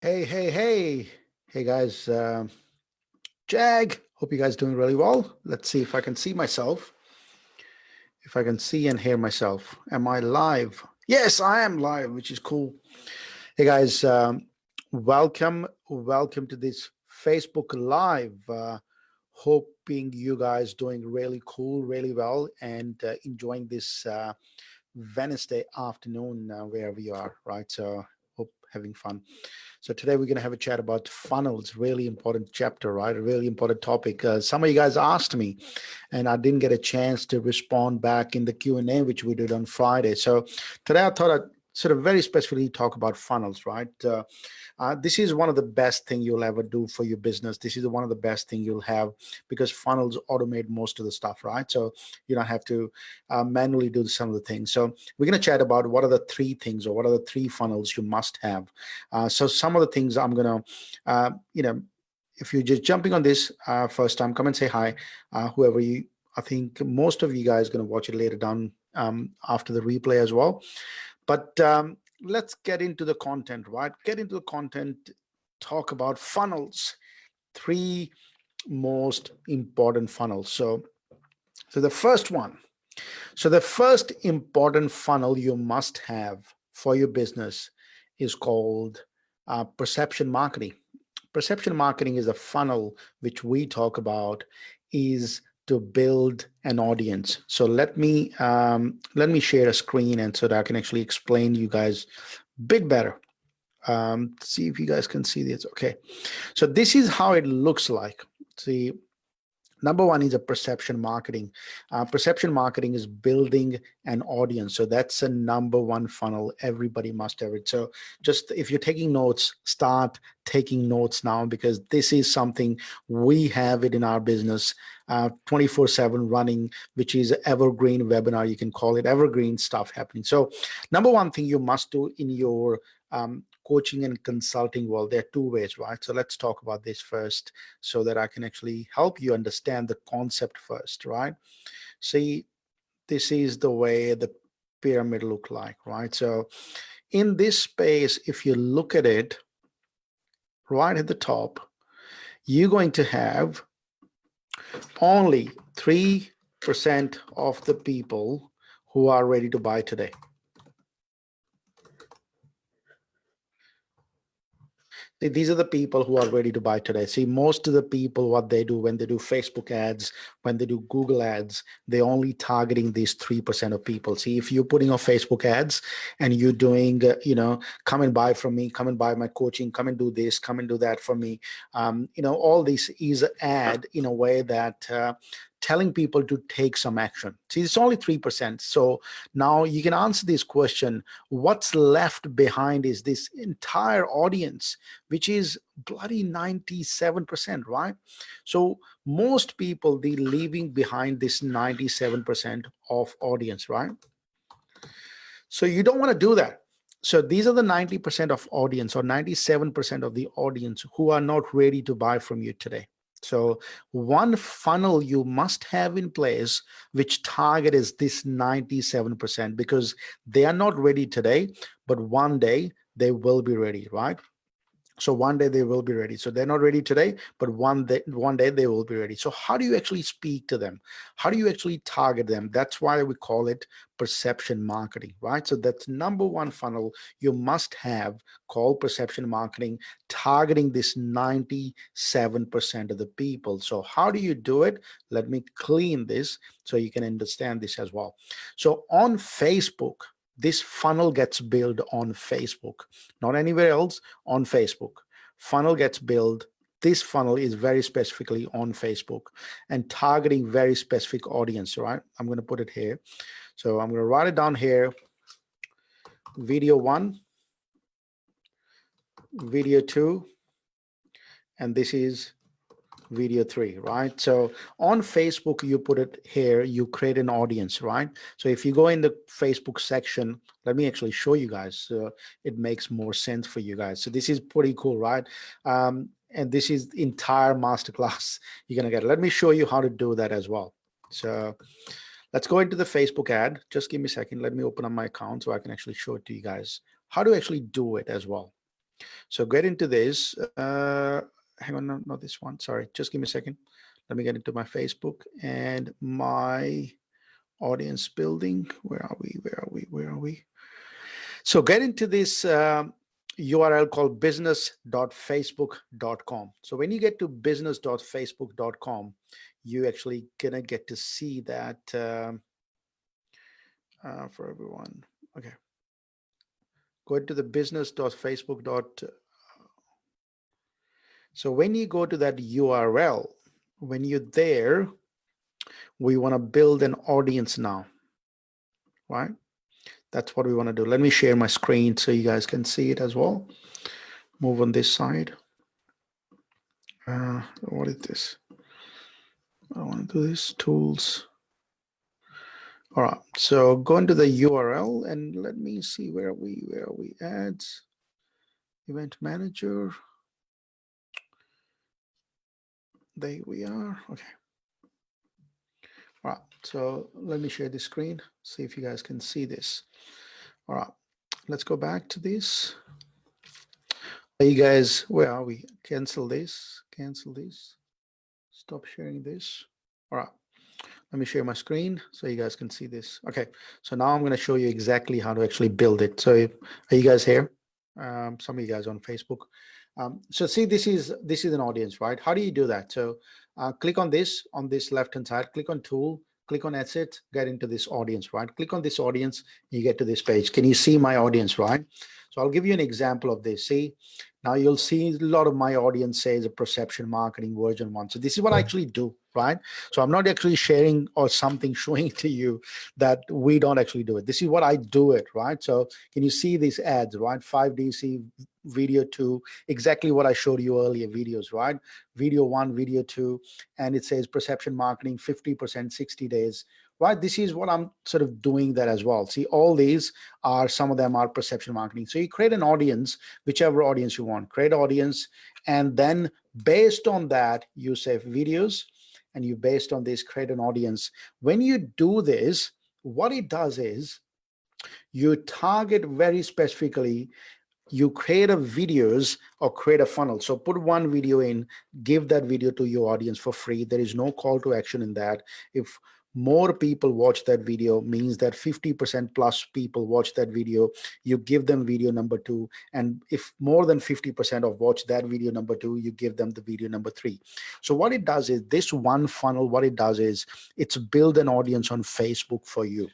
Hey, hey, hey. Hey, guys. Jag, hope you guys doing really well. Let's see if I can see myself, if I can see and hear myself. Am I live? Yes, I am live, which is cool. Hey, guys, welcome to this Facebook Live. Hoping you guys doing really cool, really well, and enjoying this Wednesday afternoon wherever you are, right? So, hope having fun. So today we're going to have a chat about funnels, really important chapter, right? A really important topic. Some of you guys asked me, and I didn't get a chance to respond back in the Q&A, which we did on Friday. So today I thought I'd sort of very specifically talk about funnels, right? This is one of the best thing you'll ever do for your business. This is one of the best thing you'll have because funnels automate most of the stuff, right? So you don't have to manually do some of the things. So we're going to chat about what are the three things or what are the three funnels you must have. So some of the things I'm going to, if you're just jumping on this first time, come and say hi. Whoever you, I think most of you guys going to watch it later down after the replay as well. But let's get into the content, right? Get into the content, talk about funnels, three most important funnels. So the first one, so the first important funnel you must have for your business is called perception marketing. Perception marketing is a funnel which we talk about is to build an audience. So let me share a screen and so that I can actually explain you guys a bit better. See if you guys can see this. Okay, so this is how it looks like. See, number one is a perception marketing. Perception marketing is building an audience. So that's a number one funnel. Everybody must have it. So just if you're taking notes, start taking notes now because this is something we have it in our business 24/7 running, which is evergreen webinar. You can call it evergreen stuff happening. So number one thing you must do in your coaching and consulting world, there are two ways, right? So let's talk about this first so that I can actually help you understand the concept first, right? See, this is the way the pyramid look like, right? So in this space, if you look at it right at the top, you're going to have only 3% of the people who are ready to buy today. These are the people who are ready to buy today. See, most of the people, what they do when they do Facebook ads, when they do Google ads, they're only targeting these 3% of people. See, if you're putting on Facebook ads and you're doing, come and buy from me, come and buy my coaching, come and do this, come and do that for me. All this is an ad in a way that telling people to take some action. See, it's only 3%. So now you can answer this question. What's left behind is this entire audience, which is bloody 97%, right? So most people, they're leaving behind this 97% of audience, right? So you don't want to do that. So these are the 90% of audience or 97% of the audience who are not ready to buy from you today. So one funnel you must have in place, which target is this 97% because they are not ready today, but one day they will be ready, right? So one day they will be ready. So they're not ready today, but one day they will be ready. So how do you actually speak to them? How do you actually target them? That's why we call it perception marketing, right? So that's number one funnel you must have called perception marketing, targeting this 97% of the people. So how do you do it? Let me clean this so you can understand this as well. So on Facebook, this funnel gets built on Facebook, not anywhere else, on Facebook. Funnel gets built. This funnel is very specifically on Facebook and targeting very specific audience, right? I'm going to put it here. So I'm going to write it down here. Video one, video two, and this is video three, right? So on Facebook, you put it here, you create an audience, right? So if you go in the Facebook section, let me actually show you guys so it makes more sense for you guys. So this is pretty cool, right? And this is the entire masterclass you're gonna get. Let me show you how to do that as well. So let's go into the Facebook ad. Just give me a second. Let me open up my account so I can actually show it to you guys how to actually do it as well. So get into this. Hang on, no, not this one. Sorry, just give me a second. Let me get into my Facebook and my audience building. Where are we? Where are we? Where are we? So get into this URL called business.facebook.com. So when you get to business.facebook.com, you actually gonna get to see that for everyone. Okay. Go into the business.facebook. So when you go to that URL, when you're there, we want to build an audience now, right? That's what we want to do. Let me share my screen so you guys can see it as well. Move on this side. What is this? I want to do this, tools. All right, so go into the URL and let me see where are we, ads, event manager. There we are. Okay. All right, so let me share the screen, see if you guys can see this. All right, let's go back to this. You guys, where are we? Cancel this, stop sharing this. All right, let me share my screen so you guys can see this. Okay, so now I'm going to show you exactly how to actually build it. So are you guys here? Some of you guys on Facebook. So see, this is an audience, right? How do you do that? So click on this left hand side, click on tool, click on asset, get into this audience, right? Click on this audience, you get to this page. Can you see my audience, right? So I'll give you an example of this. See, now you'll see a lot of my audience says a perception marketing version 1. So this is what I actually do, right? So I'm not actually sharing or something showing to you that we don't actually do it. This is what I do it, right? So can you see these ads, right? 5DC, video 2, exactly what I showed you earlier videos, right? Video 1, video 2, and it says perception marketing 50%, 60 days, right? This is what I'm sort of doing that as well. See, all these are, some of them are perception marketing. So you create an audience, whichever audience you want, create audience, and then based on that, you save videos, and you based on this create an audience. When you do this, what it does is you target very specifically, you create a videos or create a funnel. So put one video in, give that video to your audience for free. There is no call to action in that. If more people watch that video, means that 50% plus people watch that video, you give them video number 2. And if more than 50% of watch that video number 2, you give them the video number 3. So what it does is, this one funnel, what it does is, it's build an audience on Facebook for you.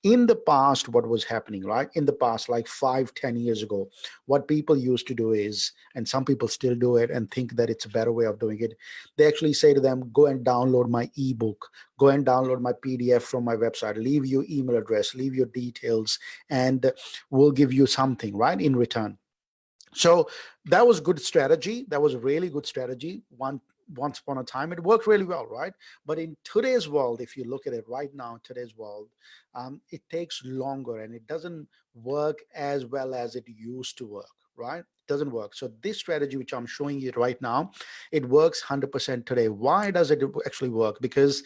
In the past, what was happening, right? In the past, like 5-10 years ago, what people used to do is, and some people still do it and think that it's a better way of doing it, they actually say to them, go and download my ebook, go and download my PDF from my website, leave your email address, leave your details, and we'll give you something, right, in return. So that was good strategy. That was a really good strategy. Once upon a time, it worked really well, right? But in today's world, if you look at it right now, today's world, it takes longer and it doesn't work as well as it used to work, right? It doesn't work. So this strategy, which I'm showing you right now, it works 100% today. Why does it actually work? Because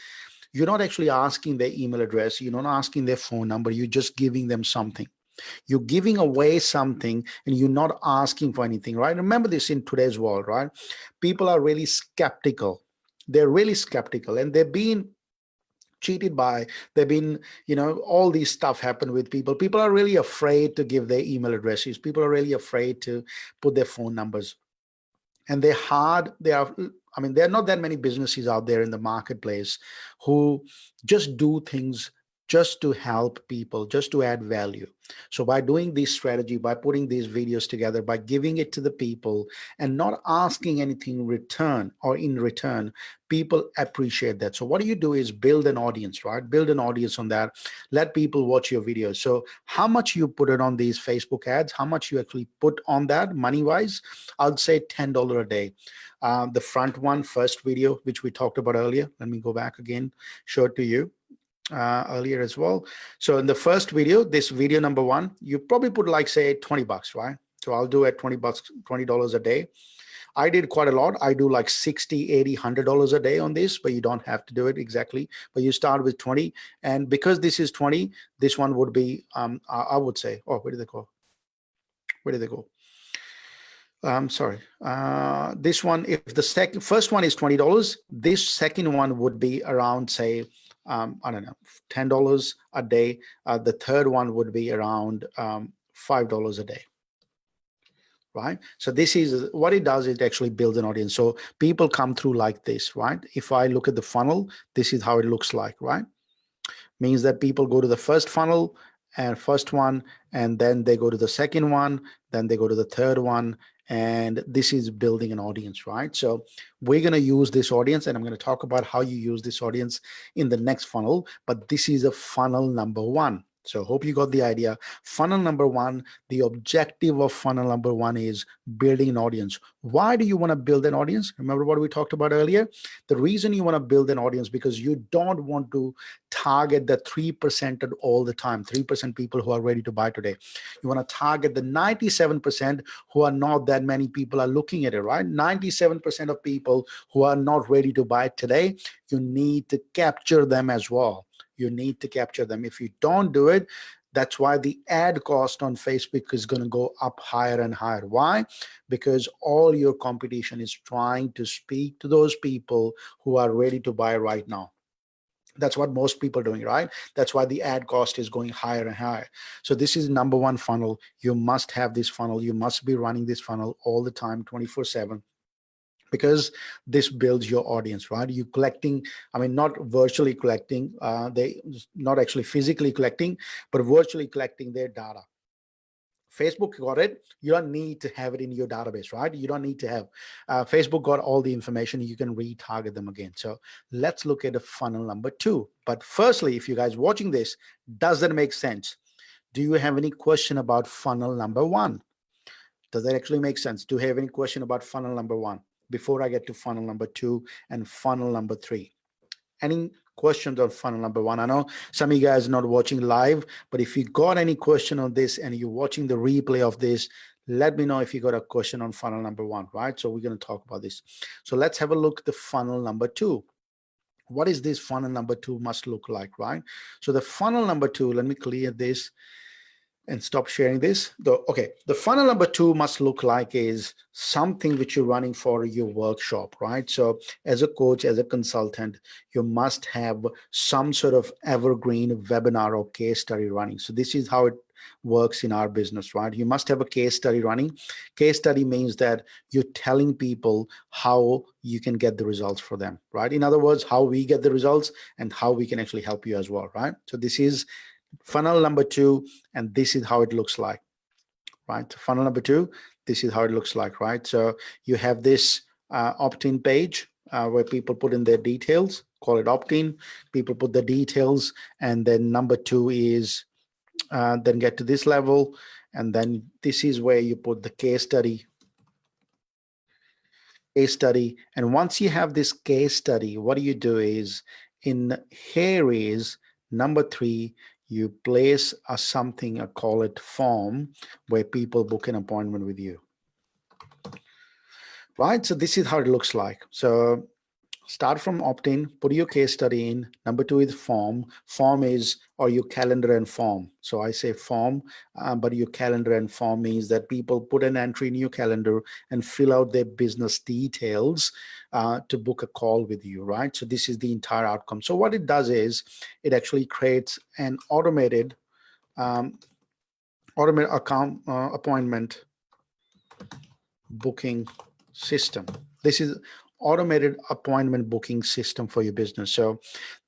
you're not actually asking their email address, you're not asking their phone number, you're just giving them something. You're giving away something and you're not asking for anything, right? Remember this, in today's world, right? People are really skeptical. They're really skeptical, and they've been cheated by, they've been, all these stuff happen with people. People are really afraid to give their email addresses. People are really afraid to put their phone numbers. And there are not that many businesses out there in the marketplace who just do things just to help people, just to add value. So by doing this strategy, by putting these videos together, by giving it to the people and not asking anything in return, people appreciate that. So what you do is build an audience, right? Build an audience on that. Let people watch your videos. So how much you put it on these Facebook ads, how much you actually put on that money wise, I'd say $10 a day. The front one, first video, which we talked about earlier, let me go back again, show it to you earlier as well. So in the first video, this video number 1, you probably put like say $20, right? So I'll do at $20, $20 a day. I did quite a lot. I do like 60, 80, $100 a day on this, but you don't have to do it exactly. But you start with 20. And because this is 20, this one would be, I would say, oh, where did they go? Where did they go? Sorry. This one, if the first one is $20, this second one would be around, say, I don't know, $10 a day. The third one would be around $5 a day. Right. So this is what it does. It actually builds an audience. So people come through like this, right? If I look at the funnel, this is how it looks like, right? Means that people go to the first funnel and first one, and then they go to the second one, then they go to the third one, and this is building an audience, right? So we're going to use this audience, and I'm going to talk about how you use this audience in the next funnel, but this is a funnel number one. So hope you got the idea. Funnel number one, the objective of funnel number one is building an audience. Why do you want to build an audience? Remember what we talked about earlier? The reason you want to build an audience because you don't want to target the 3% all the time, 3% people who are ready to buy today. You want to target the 97% who are not that many people are looking at it, right? 97% of people who are not ready to buy today, you need to capture them as well. You need to capture them. If you don't do it, that's why the ad cost on Facebook is going to go up higher and higher. Why? Because all your competition is trying to speak to those people who are ready to buy right now. That's what most people are doing, right? That's why the ad cost is going higher and higher. So this is number one funnel. You must have this funnel. You must be running this funnel all the time, 24/7, because this builds your audience, right? You collecting, I mean, not virtually collecting, they not actually physically collecting, but virtually collecting their data. Facebook got it. You don't need to have it in your database, right? You don't need to have. Facebook got all the information. You can retarget them again. So let's look at the funnel number two. But firstly, if you guys watching this, does that make sense? Do you have any question about funnel number one? Does that actually make sense? Do you have any question about funnel number one before I get to funnel number two and funnel number three? Any questions on funnel number one? I know some of you guys are not watching live, but if you got any question on this and you're watching the replay of this, let me know if you got a question on funnel number one, right? So we're going to talk about this. So let's have a look at the funnel number two. What is this funnel number two must look like, right? So the funnel number two, let me clear this and stop sharing this. The funnel number two must look like is something which you're running for your workshop, right? So as a coach, as a consultant, you must have some sort of evergreen webinar or case study running. So this is how it works in our business, right? You must have a case study running. Case study means that you're telling people how you can get the results for them, right? In other words, how we get the results and how we can actually help you as well, right? So this is funnel number two, and this is how it looks like, right? Funnel number two, this is how it looks like, right? So you have this opt-in page where people put in their details, call it opt-in. People put the details, and then number two is then get to this level, and then this is where you put the case study. And once you have this case study, what do you do is in here is number three, you place a something, I call it form, where people book an appointment with you, right? So this is how it looks like. So start from opt-in, put your case study in. Number two is form. Form is, or your calendar and form. So I say form, but your calendar and form means that people put an entry in your calendar and fill out their business details to book a call with you, right? So this is the entire outcome. So what it does is it actually creates an automated account appointment booking system. This is automated appointment booking system for your business. So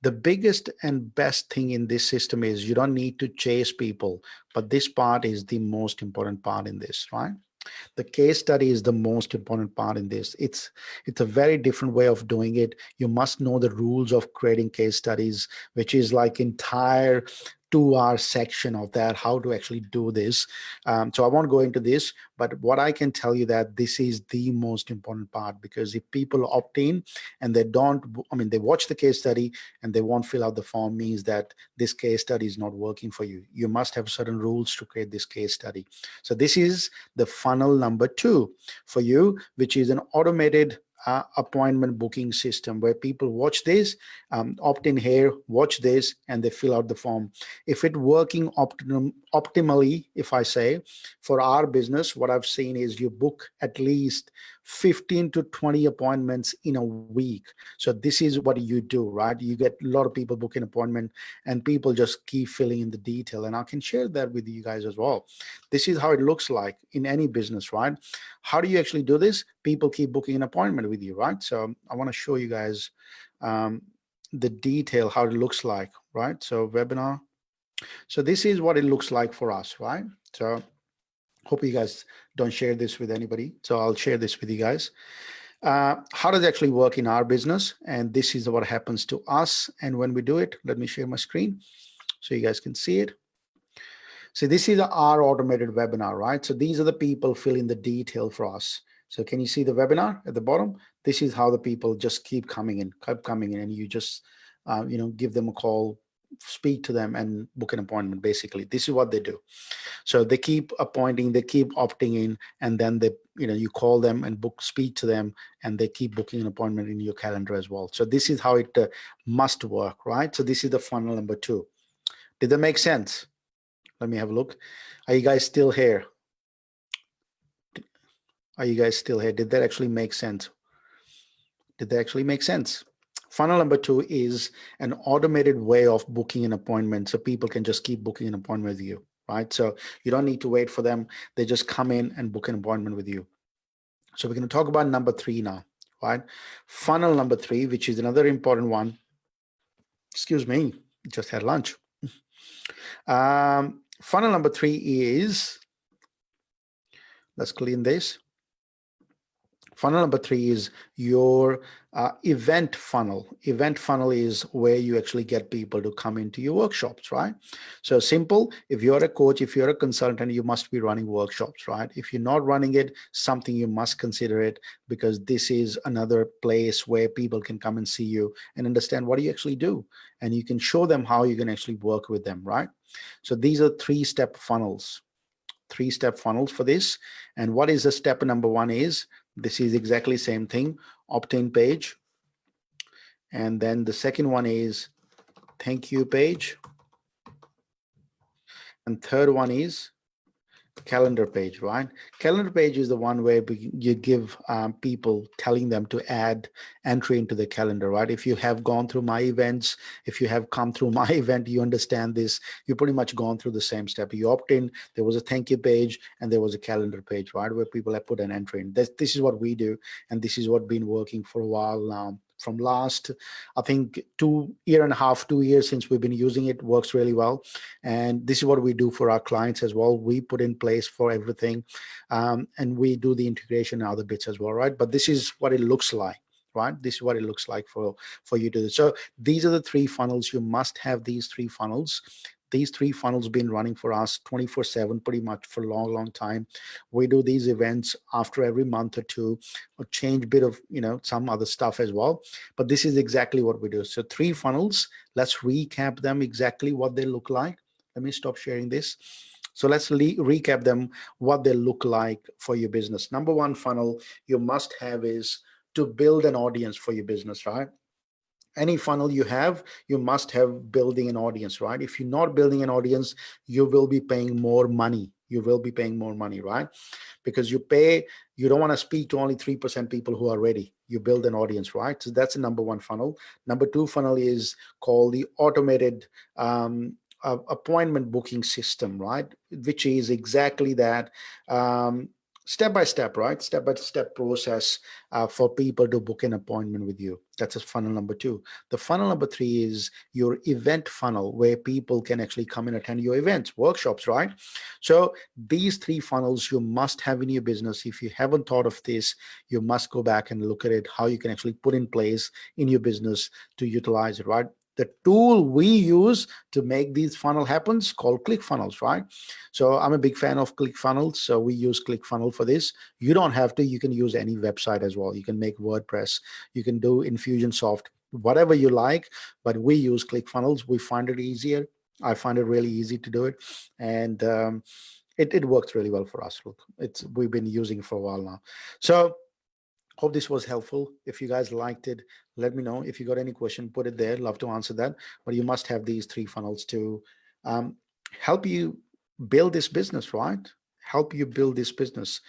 the biggest and best thing in this system is you don't need to chase people, but this part is the most important part in this, right? The case study is the most important part in this. It's a very different way of doing it. You must know the rules of creating case studies, which is like entire 2-hour section of that, how to actually do this. So I won't go into this, but what I can tell you that this is the most important part, because if people opt in and they don't, I mean, they watch the case study and they won't fill out the form, means that this case study is not working for you. You must have certain rules to create this case study. So this is the funnel number two for you, which is an automated appointment booking system where people watch this, opt in here, watch this, and they fill out the form. If it working optimally, if I say, for our business, what I've seen is you book at least 15 to 20 appointments in a week. So this is what you do, right? You get a lot of people booking appointment, and people just keep filling in the detail. And I can share that with you guys as well. This is how it looks like in any business, right? How do you actually do this? People keep booking an appointment with you, right? So I want to show you guys um, the detail, how it looks like, right? So webinar. So this is what it looks like for us, right? So hope you guys don't share this with anybody. So I'll share this with you guys. How does it actually work in our business? And this is what happens to us. And when we do it, let me share my screen so you guys can see it. So this is our automated webinar, right? So these are the people filling the detail for us. So can you see the webinar at the bottom? This is how the people just keep coming in, and you just, give them a call, speak to them, and book an appointment. Basically, this is what they do. So they keep appointing, they keep opting in, and then they, you call them and speak to them, and they keep booking an appointment in your calendar as well. So this is how it must work, right? So this is the funnel number 2. Did that make sense? Let me have a look. Are you guys still here? Are you guys still here? Did that actually make sense? Did that actually make sense? Funnel number 2 is an automated way of booking an appointment, so people can just keep booking an appointment with you, right? So you don't need to wait for them. They just come in and book an appointment with you. So we're going to talk about number 3 now, right? Funnel number 3, which is another important one. Excuse me, just had lunch. Funnel number 3 is, let's clean this. Funnel number 3 is your event funnel. Event funnel is where you actually get people to come into your workshops, right? So simple. If you're a coach, if you're a consultant, you must be running workshops, right? If you're not running it, something you must consider it, because this is another place where people can come and see you and understand what you actually do. And you can show them how you can actually work with them, right? So these are 3-step funnels. 3-step funnels for this. And what is the step number 1 is, this is exactly same thing, opt-in page. And then the second one is thank you page. And third one is calendar page, right? Calendar page is the one where you give people, telling them to add entry into the calendar, right? If you have gone through my events, if you have come through my event, you understand this. You pretty much gone through the same step. You opt in, there was a thank you page, and there was a calendar page, right, where people have put an entry in. This is what we do, and this is what been working for a while now. From last, I think 2.5 years since we've been using it, works really well. And this is what we do for our clients as well. We put in place for everything, and we do the integration and other bits as well, right? But this is what it looks like, right? This is what it looks like for you to do. So these are the 3 funnels. You must have these 3 funnels. These 3 funnels been running for us 24/7 pretty much for a long time. We do these events after every month or 2, or change bit of some other stuff as well, but this is exactly what we do. So 3 funnels. Let's recap them, exactly what they look like. Let me stop sharing this. So let's recap them, what they look like for your business. Number 1 funnel you must have is to build an audience for your business, right? Any funnel you have, you must have building an audience, right? If you're not building an audience, you will be paying more money. You will be paying more money, right? Because you don't want to speak to only 3% people who are ready. You build an audience, right? So that's the number 1 funnel. Number 2 funnel is called the automated appointment booking system, right? Which is exactly that. Step by step, right? Step by step process for people to book an appointment with you. That's a funnel number 2. The funnel number 3 is your event funnel, where people can actually come and attend your events, workshops, right? So these 3 funnels you must have in your business. If you haven't thought of this, you must go back and look at it, how you can actually put in place in your business to utilize it, right? The tool we use to make these funnel happens called ClickFunnels, right? So I'm a big fan of ClickFunnels. So we use ClickFunnels for this. You don't have to. You can use any website as well. You can make WordPress. You can do Infusionsoft, whatever you like. But we use ClickFunnels. We find it easier. I find it really easy to do it, and it works really well for us. Look, we've been using it for a while now. So Hope this was helpful. If you guys liked it, let me know. If you got any question, put it there. Love to answer that. But you must have these three funnels to um, help you build this business, right? Help you build this business.